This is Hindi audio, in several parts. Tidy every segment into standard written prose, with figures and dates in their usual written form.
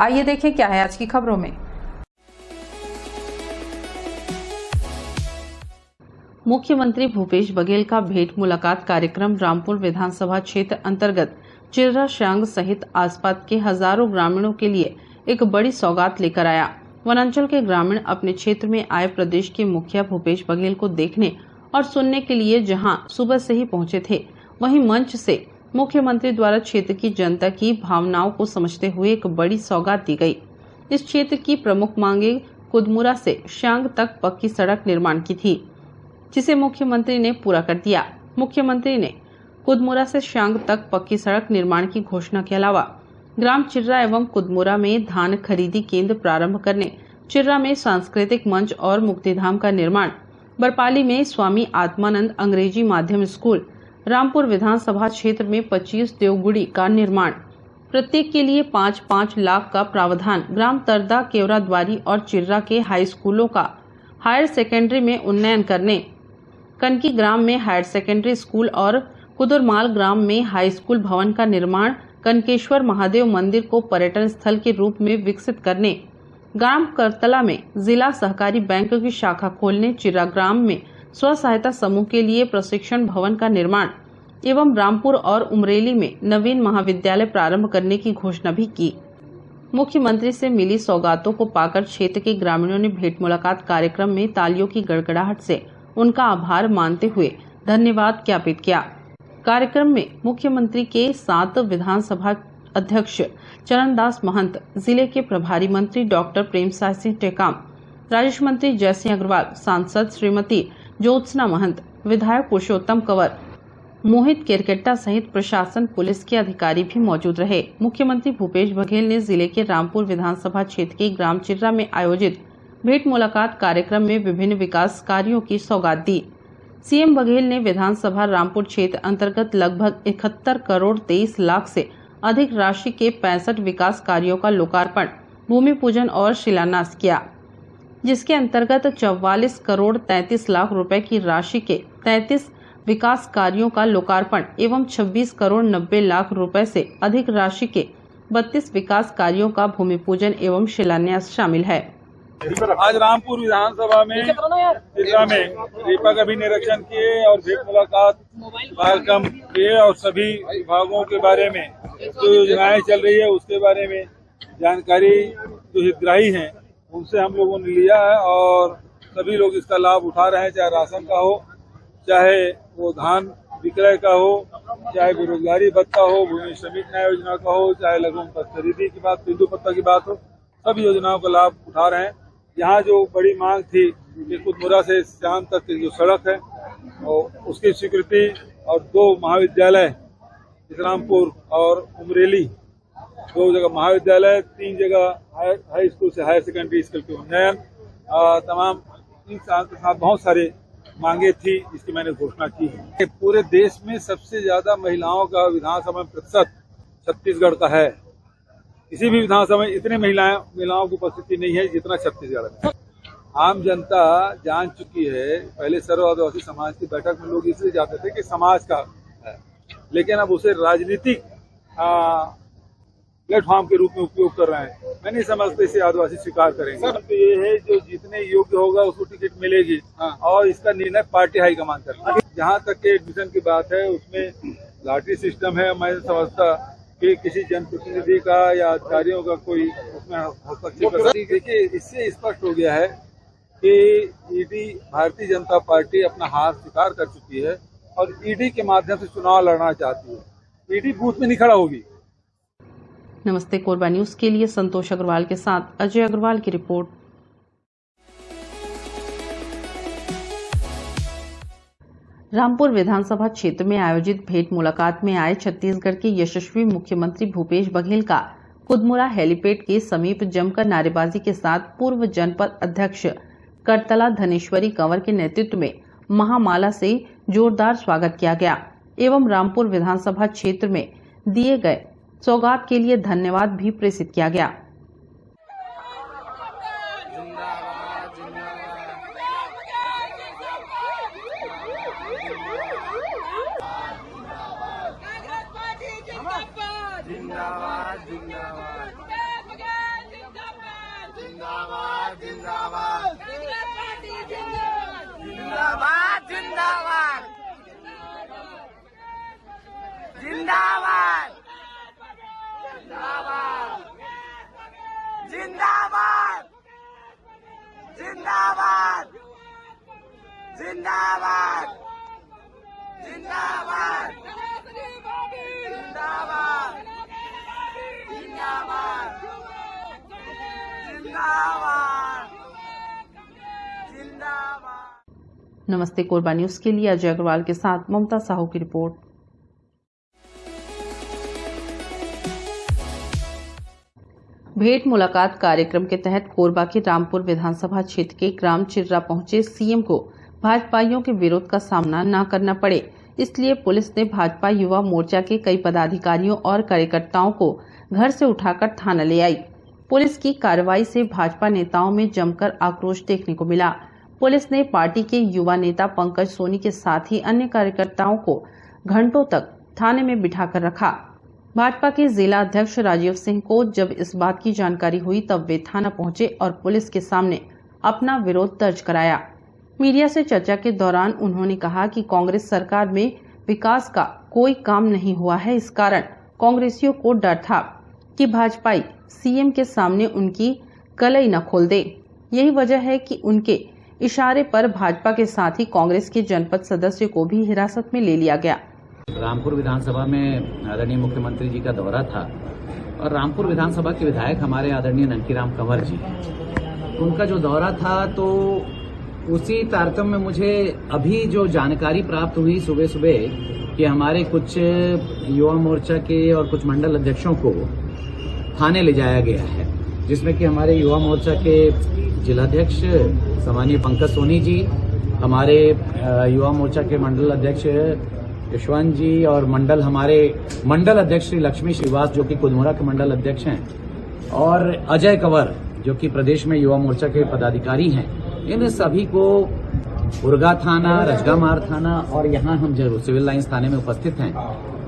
आइए देखें क्या है आज की खबरों में। मुख्यमंत्री भूपेश बघेल का भेंट मुलाकात कार्यक्रम रामपुर विधानसभा क्षेत्र अंतर्गत चिर्रा श्यांग सहित आसपास के हजारों ग्रामीणों के लिए एक बड़ी सौगात लेकर आया। वनांचल के ग्रामीण अपने क्षेत्र में आए प्रदेश के मुखिया भूपेश बघेल को देखने और सुनने के लिए जहां सुबह से ही पहुंचे थे, वहीं मंच से मुख्यमंत्री द्वारा क्षेत्र की जनता की भावनाओं को समझते हुए एक बड़ी सौगात दी गई। इस क्षेत्र की प्रमुख मांगे कुदमुरा से श्यांग तक पक्की सड़क निर्माण की थी, जिसे मुख्यमंत्री ने पूरा कर दिया। मुख्यमंत्री ने कुदमुरा से श्यांग तक पक्की सड़क निर्माण की घोषणा के अलावा ग्राम चिर्रा एवं कुदमुरा में धान खरीदी केंद्र प्रारंभ करने, चिर्रा में सांस्कृतिक मंच और मुक्तिधाम का निर्माण, बरपाली में स्वामी आत्मानंद अंग्रेजी माध्यम स्कूल, रामपुर विधानसभा क्षेत्र में 25 देवगुड़ी का निर्माण, प्रत्येक के लिए 5-5 लाख का प्रावधान, ग्राम तरदा, केवरा द्वारी और चिर्रा के हाई स्कूलों का हायर सेकेंडरी में उन्नयन करने, कनकी ग्राम में हायर सेकेंडरी स्कूल और कुदरमाल ग्राम में हाई स्कूल भवन का निर्माण, कनकेश्वर महादेव मंदिर को पर्यटन स्थल के रूप में विकसित करने, ग्राम करतला में जिला सहकारी बैंक की शाखा खोलने, चिर्रा ग्राम में स्व सहायता समूह के लिए प्रशिक्षण भवन का निर्माण एवं रामपुर और उमरेली में नवीन महाविद्यालय प्रारंभ करने की घोषणा भी की। मुख्यमंत्री से मिली सौगातों को पाकर क्षेत्र के ग्रामीणों ने भेंट मुलाकात कार्यक्रम में तालियों की गड़गड़ाहट से उनका आभार मानते हुए धन्यवाद ज्ञापित किया। कार्यक्रम में मुख्यमंत्री के साथ विधानसभा अध्यक्ष चरणदास महंत, जिले के प्रभारी मंत्री डॉक्टर प्रेमसाय सिंह टेकाम, राजस्व मंत्री जय सिंह अग्रवाल, सांसद श्रीमती ज्योत्सना महंत, विधायक पुरुषोत्तम कंवर, मोहित केरकेट्टा सहित प्रशासन, पुलिस के अधिकारी भी मौजूद रहे। मुख्यमंत्री भूपेश बघेल ने जिले के रामपुर विधानसभा क्षेत्र के ग्राम चिर्रा में आयोजित भेंट मुलाकात कार्यक्रम में विभिन्न विकास कार्यों की सौगात दी। सीएम बघेल ने विधानसभा रामपुर क्षेत्र अंतर्गत लगभग 71 करोड़ 23 लाख से अधिक राशि के 65 विकास कार्यों का लोकार्पण, भूमि पूजन और शिलान्यास किया, जिसके अंतर्गत 44 करोड़ 33 लाख रुपए की राशि के 33 विकास कार्यों का लोकार्पण एवं 26 करोड़ 90 लाख रुपए से अधिक राशि के 32 विकास कार्यों का भूमि पूजन एवं शिलान्यास शामिल है। आज रामपुर विधानसभा में चिर्रा में रेपा का भी निरीक्षण किए और भेंट मुलाकात कार्यक्रम किए और सभी विभागों के बारे में जो योजनाएं चल रही है उसके बारे में जानकारी जो हितग्राही हैं उनसे हम लोगों ने लिया है और सभी लोग इसका लाभ उठा रहे हैं, चाहे राशन का हो, चाहे वो धान विक्रय का हो, चाहे बेरोजगारी भत्ता हो, भूमि श्रमिक न्याय योजना का हो, चाहे लघु खरीदी की बात, तेंदु पत्ता की बात हो, सभी योजनाओं का लाभ उठा रहे हैं। यहाँ जो बड़ी मांग थी कि कुदमुरा से श्यांग तक की जो सड़क है और उसकी स्वीकृति और 2 महाविद्यालय इस्लामपुर और उमरेली, 2 जगह महाविद्यालय, 3 जगह हाई स्कूल से हायर सेकेंडरी स्कूल के उन्नयन, तमाम इन साल के साथ बहुत सारे मांगे थी जिसकी मैंने घोषणा की है। पूरे देश में सबसे ज्यादा महिलाओं का विधानसभा में प्रतिशत छत्तीसगढ़ का है। किसी भी विधानसभा में इतने महिलाओं की उपस्थिति नहीं है जितना छत्तीसगढ़ में। आम जनता जान चुकी है, पहले सर्व आदिवासी समाज की बैठक में लोग इसलिए जाते थे कि समाज का है, लेकिन अब उसे राजनीतिक प्लेटफॉर्म के रूप में उपयोग कर रहे हैं। मैं नहीं समझता इसे आदिवासी स्वीकार करेंगे। तो ये है जो जितने योग्य होगा उसको टिकट मिलेगी और इसका निर्णय पार्टी हाईकमान करेगी। जहाँ तक के एडमिशन की बात है उसमें लॉटरी सिस्टम है। मैं समझता कि किसी जनप्रतिनिधि का या अधिकारियों का कोई उसमें हस्तक्षेप कर। देखिए, इससे स्पष्ट हो गया है कि ईडी भारतीय जनता पार्टी अपना हार स्वीकार कर चुकी है और ईडी के माध्यम से चुनाव लड़ना चाहती है। ईडी बूथ में नहीं खड़ा होगी। नमस्ते कोरबा न्यूज के लिए संतोष अग्रवाल के साथ अजय अग्रवाल की रिपोर्ट। रामपुर विधानसभा क्षेत्र में आयोजित भेंट मुलाकात में आए छत्तीसगढ़ के यशस्वी मुख्यमंत्री भूपेश बघेल का कुदमुरा हेलीपैड के समीप जमकर नारेबाजी के साथ पूर्व जनपद अध्यक्ष करतला धनेश्वरी कंवर के नेतृत्व में महामाला से जोरदार स्वागत किया गया एवं रामपुर विधानसभा क्षेत्र में दिए गए सौगात के लिए धन्यवाद भी प्रेषित किया गया। जिंदाबाद जिंदाबाद नमस्ते कोरबा न्यूज के लिए अजय अग्रवाल के साथ ममता साहू की रिपोर्ट। भेंट मुलाकात कार्यक्रम के तहत कोरबा के रामपुर विधानसभा क्षेत्र के ग्राम चिर्रा पहुंचे सीएम को भाजपाइयों के विरोध का सामना न करना पड़े, इसलिए पुलिस ने भाजपा युवा मोर्चा के कई पदाधिकारियों और कार्यकर्ताओं को घर से उठाकर थाना ले आई। पुलिस की कार्रवाई से भाजपा नेताओं में जमकर आक्रोश देखने को मिला। पुलिस ने पार्टी के युवा नेता पंकज सोनी के साथ ही अन्य कार्यकर्ताओं को घंटों तक थाने में बिठाकर रखा। भाजपा के जिला अध्यक्ष राजीव सिंह को जब इस बात की जानकारी हुई तब वे थाना पहुंचे और पुलिस के सामने अपना विरोध दर्ज कराया। मीडिया से चर्चा के दौरान उन्होंने कहा कि कांग्रेस सरकार में विकास का कोई काम नहीं हुआ है, इस कारण कांग्रेसियों को डर था कि भाजपाई सीएम के सामने उनकी कलई न खोल दे। यही वजह है कि उनके इशारे पर भाजपा के साथ ही कांग्रेस के जनपद सदस्य को भी हिरासत में ले लिया गया। रामपुर विधानसभा में आदरणीय मुख्यमंत्री जी का दौरा था और रामपुर विधानसभा के विधायक हमारे आदरणीय ननकीराम कंवर जी, उनका जो दौरा था तो उसी तारतम्य में मुझे अभी जो जानकारी प्राप्त हुई सुबह सुबह कि हमारे कुछ युवा मोर्चा के और कुछ मंडल अध्यक्षों को थाने ले जाया गया है, जिसमें कि हमारे युवा मोर्चा के जिलाध्यक्ष सम्मानीय पंकज सोनी जी, हमारे युवा मोर्चा के मंडल अध्यक्ष यशवंत जी और हमारे मंडल अध्यक्ष श्री लक्ष्मी श्रीवास जो कि कुदमुरा के मंडल अध्यक्ष हैं, और अजय कंवर जो कि प्रदेश में युवा मोर्चा के पदाधिकारी हैं, इन सभी को उर्गा थाना, रजगामार थाना और यहाँ हम जरूर सिविल लाइंस थाने में उपस्थित हैं,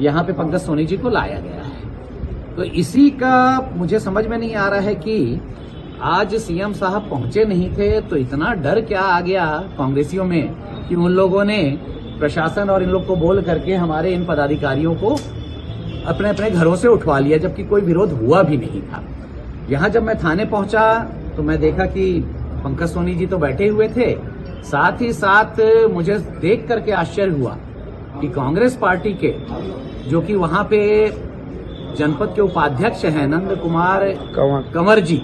यहाँ पे पंकज सोनी जी को लाया गया है। तो इसी का मुझे समझ में नहीं आ रहा है कि आज सीएम साहब पहुंचे नहीं थे तो इतना डर क्या आ गया कांग्रेसियों में कि उन लोगों ने प्रशासन और इन लोग को बोल करके हमारे इन पदाधिकारियों को अपने अपने घरों से उठवा लिया, जबकि कोई विरोध हुआ भी नहीं था। यहाँ जब मैं थाने पहुंचा तो मैं देखा कि पंकज सोनी जी तो बैठे हुए थे, साथ ही साथ मुझे देख करके आश्चर्य हुआ कि कांग्रेस पार्टी के जो कि वहां पे जनपद के उपाध्यक्ष हैं नंद कुमार कंवर जी,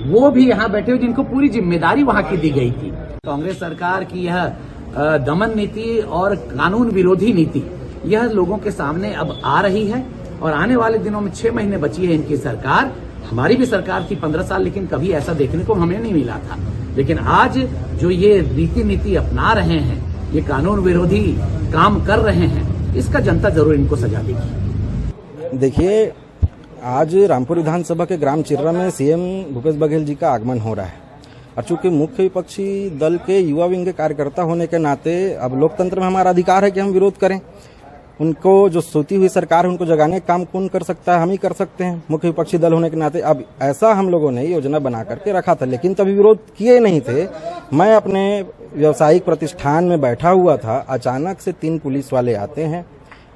वो भी यहाँ बैठे हुए, जिनको पूरी जिम्मेदारी वहां की दी गई थी। कांग्रेस सरकार की यह दमन नीति और कानून विरोधी नीति यह लोगों के सामने अब आ रही है और आने वाले दिनों में 6 महीने बची है इनकी सरकार। हमारी भी सरकार थी 15 साल, लेकिन कभी ऐसा देखने को हमें नहीं मिला था। लेकिन आज जो ये नीति अपना रहे हैं, ये कानून विरोधी काम कर रहे हैं, इसका जनता जरूर इनको सजा देगी। देखिए, आज रामपुर विधानसभा के ग्राम चिर्रा में सीएम भूपेश बघेल जी का आगमन हो रहा है और चूंकि मुख्य विपक्षी दल के युवा विंग के कार्यकर्ता होने के नाते अब लोकतंत्र में हमारा अधिकार है कि हम विरोध करें। उनको जो सोती हुई सरकार है उनको जगाने का काम कौन कर सकता है? हम ही कर सकते हैं मुख्य विपक्षी दल होने के नाते। अब ऐसा हम लोगों ने योजना बना करके रखा था, लेकिन तभी विरोध किए नहीं थे। मैं अपने व्यवसायिक प्रतिष्ठान में बैठा हुआ था, अचानक से 3 पुलिस वाले आते हैं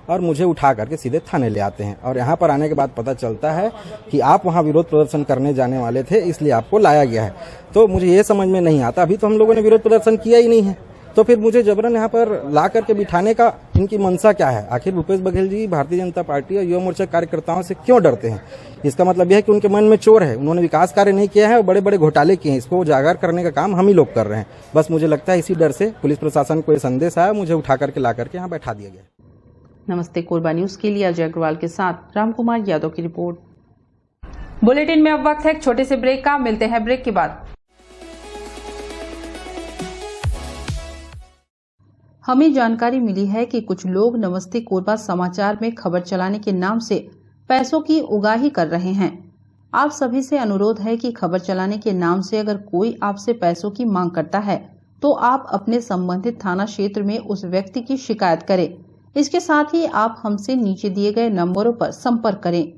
और मुझे उठा करके सीधे थाने ले आते हैं और यहाँ पर आने के बाद पता चलता है कि आप वहाँ विरोध प्रदर्शन करने जाने वाले थे, इसलिए आपको लाया गया है। तो मुझे ये समझ में नहीं आता, अभी तो हम लोगों ने विरोध प्रदर्शन किया ही नहीं है, तो फिर मुझे जबरन यहाँ पर ला करके बिठाने का इनकी मंशा क्या है? आखिर भूपेश बघेल जी भारतीय जनता पार्टी और युवा मोर्चा कार्यकर्ताओं से क्यों डरते हैं? इसका मतलब यह है कि उनके मन में चोर है, उन्होंने विकास कार्य नहीं किया है और बड़े बड़े घोटाले किए हैं। इसको उजागर करने का काम हम ही लोग कर रहे हैं। बस मुझे लगता है इसी डर से पुलिस प्रशासन को ये संदेश आया, मुझे उठा करके ला करके यहाँ बैठा दिया गया। नमस्ते कोरबा न्यूज के लिए अजय अग्रवाल के साथ रामकुमार यादव की रिपोर्ट। बुलेटिन में अब वक्त है एक छोटे से ब्रेक का, मिलते हैं ब्रेक के बाद। हमें जानकारी मिली है कि कुछ लोग नमस्ते कोरबा समाचार में खबर चलाने के नाम से पैसों की उगाही कर रहे हैं। आप सभी से अनुरोध है कि खबर चलाने के नाम से अगर कोई आपसे पैसों की मांग करता है तो आप अपने संबंधित थाना क्षेत्र में उस व्यक्ति की शिकायत करें। इसके साथ ही आप हमसे नीचे दिए गए नंबरों पर संपर्क करें।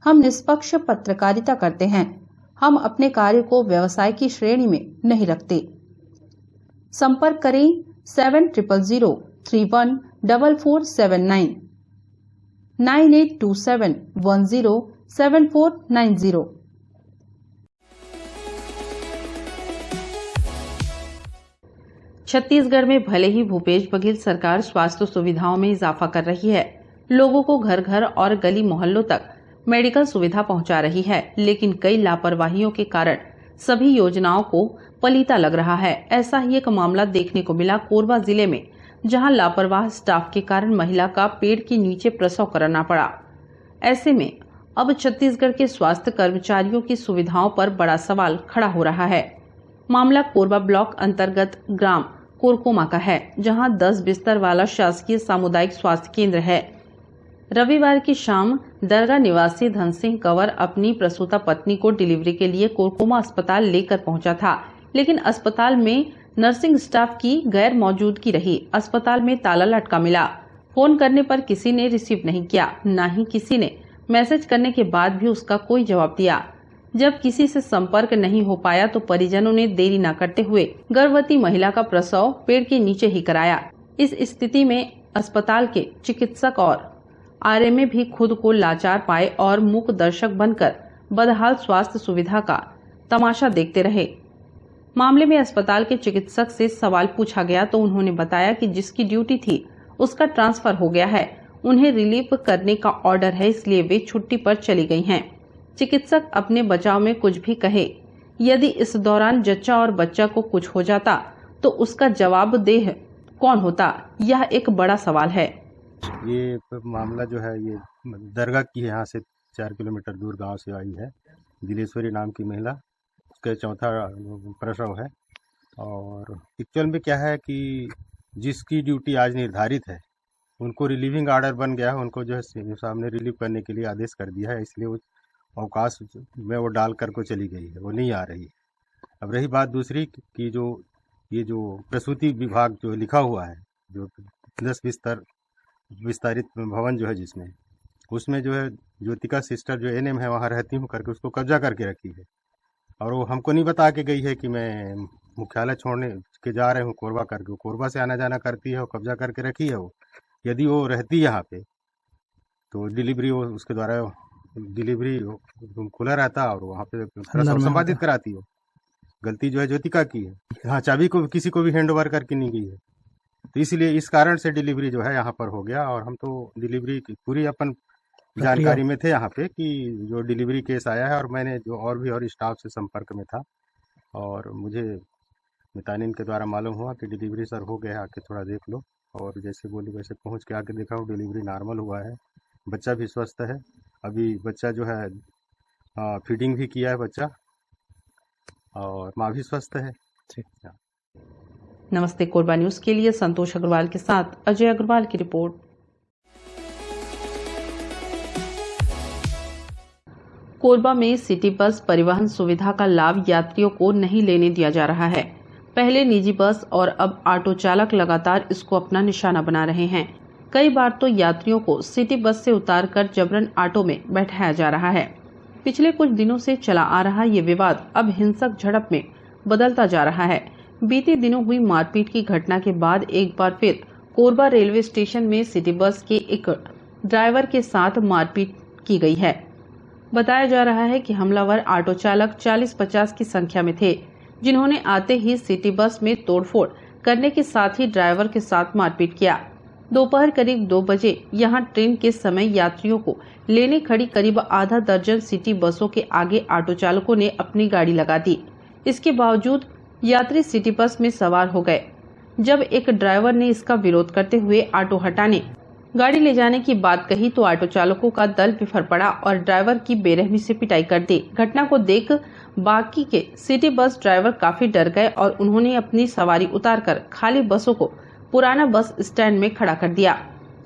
हम निष्पक्ष पत्रकारिता करते हैं, हम अपने कार्य को व्यवसाय की श्रेणी में नहीं रखते। संपर्क करें 7000314479 9827107490। छत्तीसगढ़ में भले ही भूपेश बघेल सरकार स्वास्थ्य सुविधाओं में इजाफा कर रही है, लोगों को घर घर और गली मोहल्लों तक मेडिकल सुविधा पहुंचा रही है, लेकिन कई लापरवाहियों के कारण सभी योजनाओं को पलीता लग रहा है। ऐसा ही एक मामला देखने को मिला कोरबा जिले में, जहां लापरवाह स्टाफ के कारण महिला का पेड़ के नीचे प्रसव कराना पड़ा। ऐसे में अब छत्तीसगढ़ के स्वास्थ्य कर्मचारियों की सुविधाओं पर बड़ा सवाल खड़ा हो रहा है। मामला कोरबा ब्लॉक अंतर्गत ग्राम कोरकोमा का है, जहां 10 बिस्तर वाला शासकीय सामुदायिक स्वास्थ्य केंद्र है। रविवार की शाम दरगाह निवासी धन सिंह कंवर अपनी प्रसूता पत्नी को डिलीवरी के लिए कोरकोमा अस्पताल लेकर पहुंचा था, लेकिन अस्पताल में नर्सिंग स्टाफ की गैर मौजूदगी रही। अस्पताल में ताला लटका मिला। फोन करने पर किसी ने रिसीव नहीं किया, न ही किसी ने मैसेज करने के बाद भी उसका कोई जवाब दिया। जब किसी से संपर्क नहीं हो पाया तो परिजनों ने देरी न करते हुए गर्भवती महिला का प्रसव पेड़ के नीचे ही कराया। इस स्थिति में अस्पताल के चिकित्सक और आरएमए भी खुद को लाचार पाए और मूक दर्शक बनकर बदहाल स्वास्थ्य सुविधा का तमाशा देखते रहे। मामले में अस्पताल के चिकित्सक से सवाल पूछा गया तो उन्होंने बताया कि जिसकी ड्यूटी थी उसका ट्रांसफर हो गया है, उन्हें रिलीव करने का ऑर्डर है, इसलिए वे छुट्टी पर चली गई हैं। चिकित्सक अपने बचाव में कुछ भी कहे, यदि इस दौरान जच्चा और बच्चा को कुछ हो जाता तो उसका जवाबदेह कौन होता, यह एक बड़ा सवाल है। ये मामला जो है ये दरगाह की है, यहाँ से 4 किलोमीटर दूर गांव से आई है। दिलेश्वरी नाम की महिला, उसका चौथा प्रसव है। और एक्चुअल में क्या है कि जिसकी ड्यूटी आज निर्धारित है उनको रिलीविंग ऑर्डर बन गया है, उनको जो है सामने रिलीव करने के लिए आदेश कर दिया है, इसलिए वो अवकाश में वो डाल कर को चली गई है, वो नहीं आ रही है। अब रही बात दूसरी कि ये जो प्रसूति विभाग जो लिखा हुआ है, जो 10 विस्तारित भवन जो है जिसमें, उसमें जो है ज्योतिका सिस्टर जो एनएम है वहाँ रहती हूँ करके उसको कब्जा करके रखी है। और वो हमको नहीं बता के गई है कि मैं मुख्यालय छोड़ने के जा रहे हूँ कोरबा करके। वो कोरबा से आना जाना करती है, वो कब्जा करके रखी है। वो यदि वो रहती यहाँ पे तो डिलीवरी वो उसके द्वारा डिलीवरी खुला रहता और वहाँ पे संपादित कराती हो। गलती जो है ज्योतिका की है, यहाँ चाबी को किसी को भी हैंड ओवर करके नहीं गई है, तो इसलिए इस कारण से डिलीवरी जो है यहाँ पर हो गया। और हम तो डिलीवरी की पूरी अपन जानकारी में थे यहाँ पे कि जो डिलीवरी केस आया है, और मैंने जो और स्टाफ से संपर्क में था और मुझे मितानिन के द्वारा मालूम हुआ कि डिलीवरी सर हो गया, आके थोड़ा देख लो। और जैसे बोली वैसे पहुँच के आके देखा, वो डिलीवरी नॉर्मल हुआ है, बच्चा भी स्वस्थ है। अभी बच्चा जो है फीडिंग भी किया है बच्चा, और माँ भी स्वस्थ है। नमस्ते कोरबा न्यूज के लिए संतोष अग्रवाल के साथ अजय अग्रवाल की रिपोर्ट। कोरबा में सिटी बस परिवहन सुविधा का लाभ यात्रियों को नहीं लेने दिया जा रहा है। पहले निजी बस और अब ऑटो चालक लगातार इसको अपना निशाना बना रहे हैं। कई बार तो यात्रियों को सिटी बस से उतारकर जबरन ऑटो में बैठाया जा रहा है। पिछले कुछ दिनों से चला आ रहा ये विवाद अब हिंसक झड़प में बदलता जा रहा है। बीते दिनों हुई मारपीट की घटना के बाद एक बार फिर कोरबा रेलवे स्टेशन में सिटी बस के एक ड्राइवर के साथ मारपीट की गई है। बताया जा रहा है कि हमलावर ऑटो चालक 40-50 की संख्या में थे, जिन्होंने आते ही सिटी बस में तोड़फोड़ करने के साथ ही ड्राइवर के साथ मारपीट किया। दोपहर करीब 2 बजे यहां ट्रेन के समय यात्रियों को लेने खड़ी करीब आधा दर्जन सिटी बसों के आगे ऑटो चालकों ने अपनी गाड़ी लगा दी। इसके बावजूद यात्री सिटी बस में सवार हो गए। जब एक ड्राइवर ने इसका विरोध करते हुए ऑटो हटाने, गाड़ी ले जाने की बात कही तो ऑटो चालकों का दल बिफर पड़ा और ड्राइवर की बेरहमी से पिटाई कर दी। घटना को देख बाकी के सिटी बस ड्राइवर काफी डर गए और उन्होंने अपनी सवारी उतारकर खाली बसों को पुराना बस स्टैंड में खड़ा कर दिया।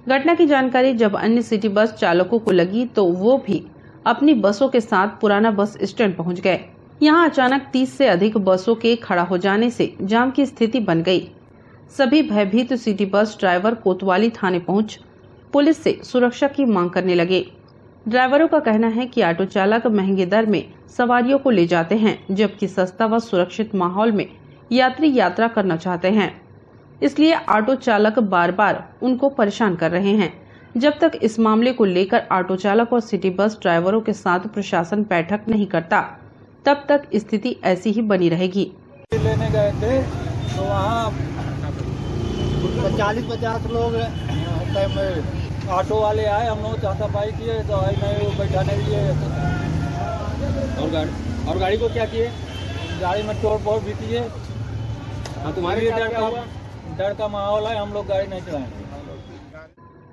घटना की जानकारी जब अन्य सिटी बस चालकों को लगी तो वो भी अपनी बसों के साथ पुराना बस स्टैंड पहुंच गए। यहाँ अचानक 30 से अधिक बसों के खड़ा हो जाने से जाम की स्थिति बन गई। सभी भयभीत सिटी बस ड्राइवर कोतवाली थाने पहुंच पुलिस से सुरक्षा की मांग करने लगे। ड्राइवरों का कहना है कि ऑटो चालक महंगे दर में सवारियों को ले जाते हैं, जबकि सस्ता व सुरक्षित माहौल में यात्री यात्रा करना चाहते हैं। इसलिए ऑटो चालक बार बार उनको परेशान कर रहे हैं। जब तक इस मामले को लेकर ऑटो चालक और सिटी बस ड्राइवरों के साथ प्रशासन बैठक नहीं करता, तब तक स्थिति ऐसी ही बनी रहेगी। लेने गए थे तो वहाँ 40-50 लोग ऑटो वाले आए, हम लोग चातापाई किए तो आई नहीं बैठाने के लिए। और गाड़ी को क्या किए? गाड़ी में तोड़ फोड़ भी की है। तुम्हारे डर का माहौल है, हम लोग गाड़ी नहीं चलाएंगे।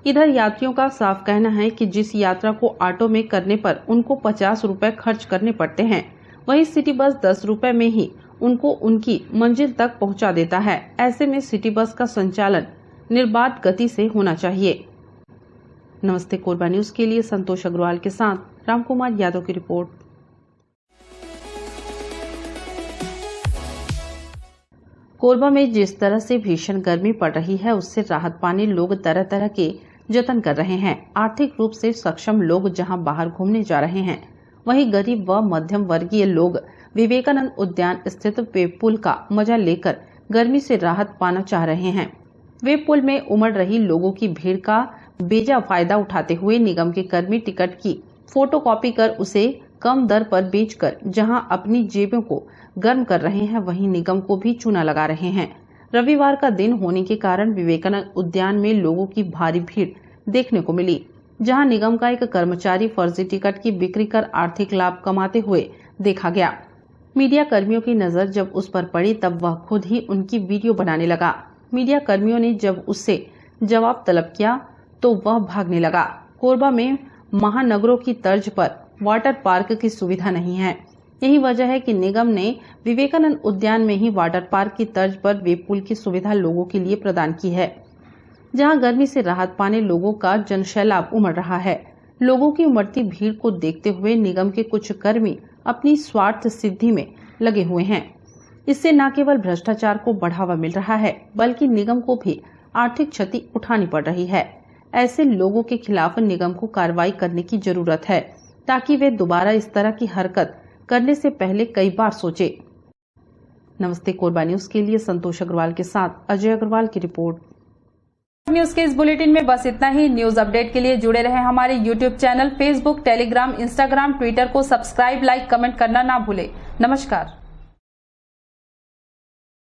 इधर यात्रियों का साफ कहना है कि जिस यात्रा को ऑटो में करने पर उनको 50 रुपए खर्च करने पड़ते हैं, वहीं सिटी बस 10 रुपए में ही उनको उनकी मंजिल तक पहुंचा देता है। ऐसे में सिटी बस का संचालन निर्बाध गति से होना चाहिए। नमस्ते कोरबा न्यूज के लिए संतोष अग्रवाल के साथ रामकुमार यादव की रिपोर्ट। कोरबा में जिस तरह से भीषण गर्मी पड़ रही है, उससे राहत पाने लोग तरह तरह के जतन कर रहे हैं। आर्थिक रूप से सक्षम लोग जहां बाहर घूमने जा रहे हैं, वहीं गरीब व मध्यम वर्गीय लोग विवेकानंद उद्यान स्थित वेब पुल का मजा लेकर गर्मी से राहत पाना चाह रहे हैं। वेब पुल में उमड़ रही लोगों की भीड़ का बेजा फायदा उठाते हुए निगम के कर्मी टिकट की फोटोकॉपी कर उसे कम दर पर बेचकर जहां अपनी जेबों को गर्म कर रहे हैं, वहीं निगम को भी चूना लगा रहे हैं। रविवार का दिन होने के कारण विवेकानंद उद्यान में लोगों की भारी भीड़ देखने को मिली, जहां निगम का एक कर्मचारी फर्जी टिकट की बिक्री कर आर्थिक लाभ कमाते हुए देखा गया। मीडिया कर्मियों की नजर जब उस पर पड़ी, तब वह खुद ही उनकी वीडियो बनाने लगा। मीडिया कर्मियों ने जब उससे जवाब तलब किया तो वह भागने लगा। कोरबा में महानगरों की तर्ज पर वाटर पार्क की सुविधा नहीं है। यही वजह है कि निगम ने विवेकानंद उद्यान में ही वाटर पार्क की तर्ज पर वेब पुल की सुविधा लोगों के लिए प्रदान की है, जहां गर्मी से राहत पाने लोगों का जनसैलाब उमड़ रहा है। लोगों की उमड़ती भीड़ को देखते हुए निगम के कुछ कर्मी अपनी स्वार्थ सिद्धि में लगे हुए हैं। इससे न केवल भ्रष्टाचार को बढ़ावा मिल रहा है, बल्कि निगम को भी आर्थिक क्षति उठानी पड़ रही है। ऐसे लोगों के खिलाफ निगम को कार्रवाई करने की जरूरत है, ताकि वे दोबारा इस तरह की हरकत करने से पहले कई बार सोचे। नमस्ते कोरबा न्यूज के लिए संतोष अग्रवाल के साथ अजय अग्रवाल की रिपोर्ट। न्यूज के इस बुलेटिन में बस इतना ही। न्यूज अपडेट के लिए जुड़े रहे हमारे YouTube channel, Facebook, Telegram, Instagram, Twitter को सब्सक्राइब, लाइक, कमेंट करना ना भूले। नमस्कार।